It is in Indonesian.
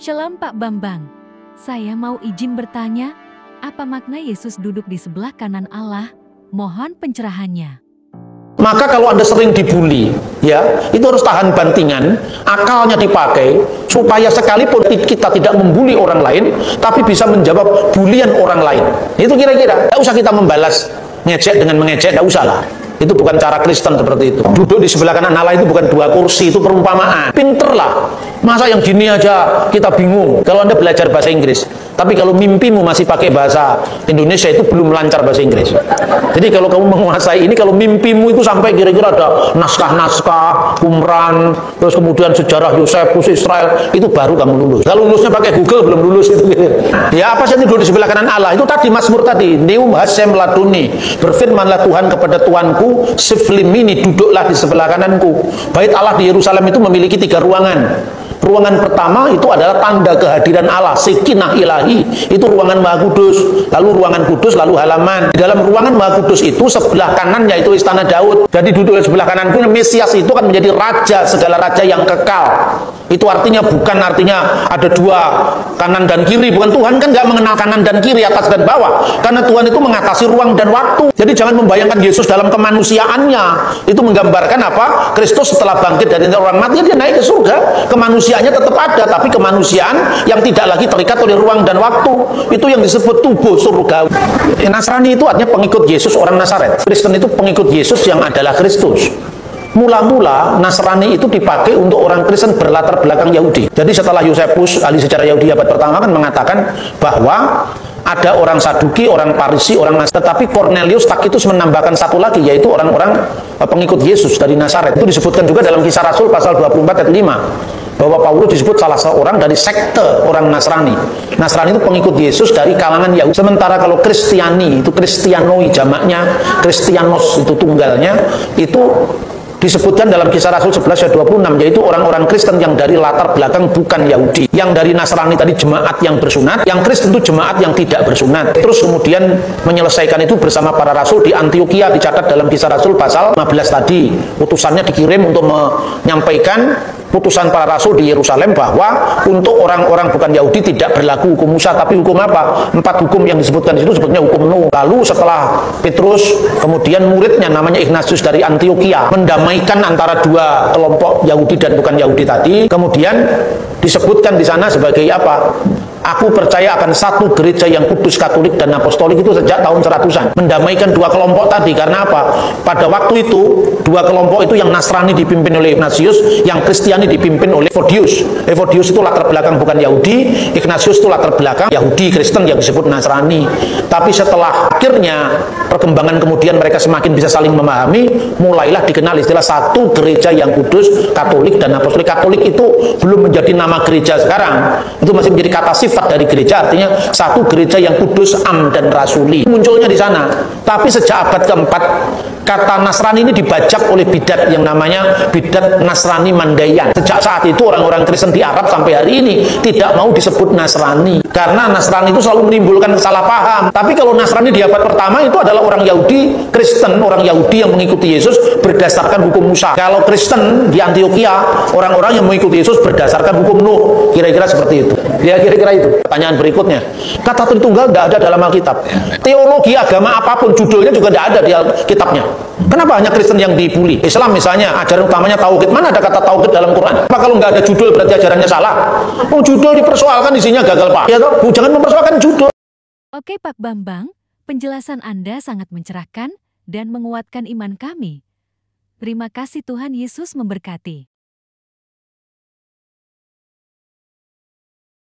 Shalom Pak Bambang, saya mau izin bertanya, apa makna Yesus duduk di sebelah kanan Allah? Mohon pencerahannya. Maka kalau Anda sering dibully, ya, itu harus tahan bantingan, akalnya dipakai, supaya sekalipun kita tidak membuli orang lain, tapi bisa menjawab bulian orang lain. Itu kira-kira, tidak usah kita membalas ngejek dengan mengejek, tidak usah lah. Itu bukan cara Kristen seperti itu. Duduk di sebelah kanan Allah itu bukan dua kursi, itu perumpamaan. Pinterlah. Masa yang gini aja kita bingung. Kalau Anda belajar bahasa Inggris, tapi kalau mimpimu masih pakai bahasa Indonesia, itu belum lancar bahasa Inggris. Jadi kalau kamu menguasai ini, kalau mimpimu itu sampai kira-kira ada naskah-naskah, Qumran, terus kemudian sejarah Yosefus Israel, itu baru kamu lulus. Kalau lulusnya pakai Google, belum lulus itu. Ya apa sih duduk di sebelah kanan Allah? Itu tadi Mazmur tadi, Neum Hasem Laduni, berfirmanlah Tuhan kepada Tuanku, Siflimini, duduklah di sebelah kananku. Bait Allah di Yerusalem itu memiliki 3 ruangan. Ruangan pertama itu adalah tanda kehadiran Allah, Sekinah Ilahi, itu ruangan Maha Kudus. Lalu ruangan kudus, lalu halaman. Di dalam ruangan Maha Kudus itu sebelah kanannya itu istana Daud. Jadi duduk di sebelah kananku, Mesias itu kan menjadi raja, segala raja yang kekal. Itu artinya bukan artinya ada 2 kanan dan kiri, bukan. Tuhan kan nggak mengenal kanan dan kiri, atas dan bawah, karena Tuhan itu mengatasi ruang dan waktu. Jadi jangan membayangkan Yesus dalam kemanusiaannya. Itu menggambarkan apa? Kristus setelah bangkit dari orang mati, dia naik ke surga. Kemanusiaannya tetap ada, tapi kemanusiaan yang tidak lagi terikat oleh ruang dan waktu. Itu yang disebut tubuh surga. Nasrani itu artinya pengikut Yesus, orang Nazaret. Kristen itu pengikut Yesus yang adalah Kristus. Mula-mula Nasrani itu dipakai untuk orang Kristen berlatar belakang Yahudi. Jadi setelah Yosefus, ahli sejarah Yahudi abad pertama, kan mengatakan bahwa ada orang Saduki, orang Parisi, orang Nasrani. Tetapi Cornelius Tacitus menambahkan satu lagi, yaitu orang-orang pengikut Yesus dari Nazaret. Itu disebutkan juga dalam Kisah Rasul pasal 24 ayat 5. Bahwa Paulus disebut salah seorang dari sekte orang Nasrani. Nasrani itu pengikut Yesus dari kalangan Yahudi. Sementara kalau Kristiani, itu Kristianoi jamaknya, Kristianos itu tunggalnya, itu disebutkan dalam Kisah Rasul 11 ayat 26, yaitu orang-orang Kristen yang dari latar belakang bukan Yahudi. Yang dari Nasrani tadi jemaat yang bersunat, yang Kristen itu jemaat yang tidak bersunat. Terus kemudian menyelesaikan itu bersama para rasul di Antioquia, dicatat dalam Kisah Rasul pasal 15 tadi. Utusannya dikirim untuk menyampaikan putusan para rasul di Yerusalem bahwa untuk orang-orang bukan Yahudi tidak berlaku hukum Musa, tapi hukum apa? 4 hukum yang disebutkan di situ sebetulnya hukum Nuh. Lalu setelah Petrus, kemudian muridnya namanya Ignatius dari Antioquia mendamaikan antara 2 kelompok Yahudi dan bukan Yahudi tadi. Kemudian disebutkan di sana sebagai apa? Aku percaya akan satu gereja yang kudus, katolik, dan apostolik, itu sejak tahun 100-an. Mendamaikan 2 kelompok tadi, karena apa? Pada waktu itu, 2 kelompok itu yang Nasrani dipimpin oleh Ignatius, yang Kristiani dipimpin oleh Evodius. Evodius itu latar belakang bukan Yahudi, Ignatius itu latar belakang Yahudi Kristen yang disebut Nasrani. Tapi setelah akhirnya perkembangan kemudian mereka semakin bisa saling memahami, mulailah dikenal istilah satu gereja yang kudus, katolik, dan apostolik. Katolik itu belum menjadi nama gereja sekarang, itu masih menjadi kata sifat dari gereja, artinya satu gereja yang kudus, am, dan rasuli. Munculnya di sana. Tapi sejak abad keempat, kata Nasrani ini dibajak oleh bidat yang namanya bidat Nasrani Mandayan. Sejak saat itu orang-orang Kristen di Arab sampai hari ini tidak mau disebut Nasrani, karena Nasrani itu selalu menimbulkan salah paham. Tapi kalau Nasrani di abad pertama itu adalah orang Yahudi Kristen, orang Yahudi yang mengikuti Yesus berdasarkan hukum Musa. Kalau Kristen di Antioquia, orang-orang yang mengikuti Yesus berdasarkan hukum Nuh. Kira-kira seperti itu. Ya, kira-kira itu. Pertanyaan berikutnya, kata Tritunggal tidak ada dalam Alkitab. Teologi agama apapun judulnya juga tidak ada di Alkitabnya. Kenapa hanya Kristen yang dibully? Islam misalnya, ajaran utamanya tauhid. Mana ada kata tauhid dalam Quran? Apa kalau nggak ada judul berarti ajarannya salah? Oh, judul dipersoalkan, isinya gagal, Pak. Ya toh? Jangan mempersoalkan judul. Oke Pak Bambang, penjelasan Anda sangat mencerahkan dan menguatkan iman kami. Terima kasih, Tuhan Yesus memberkati.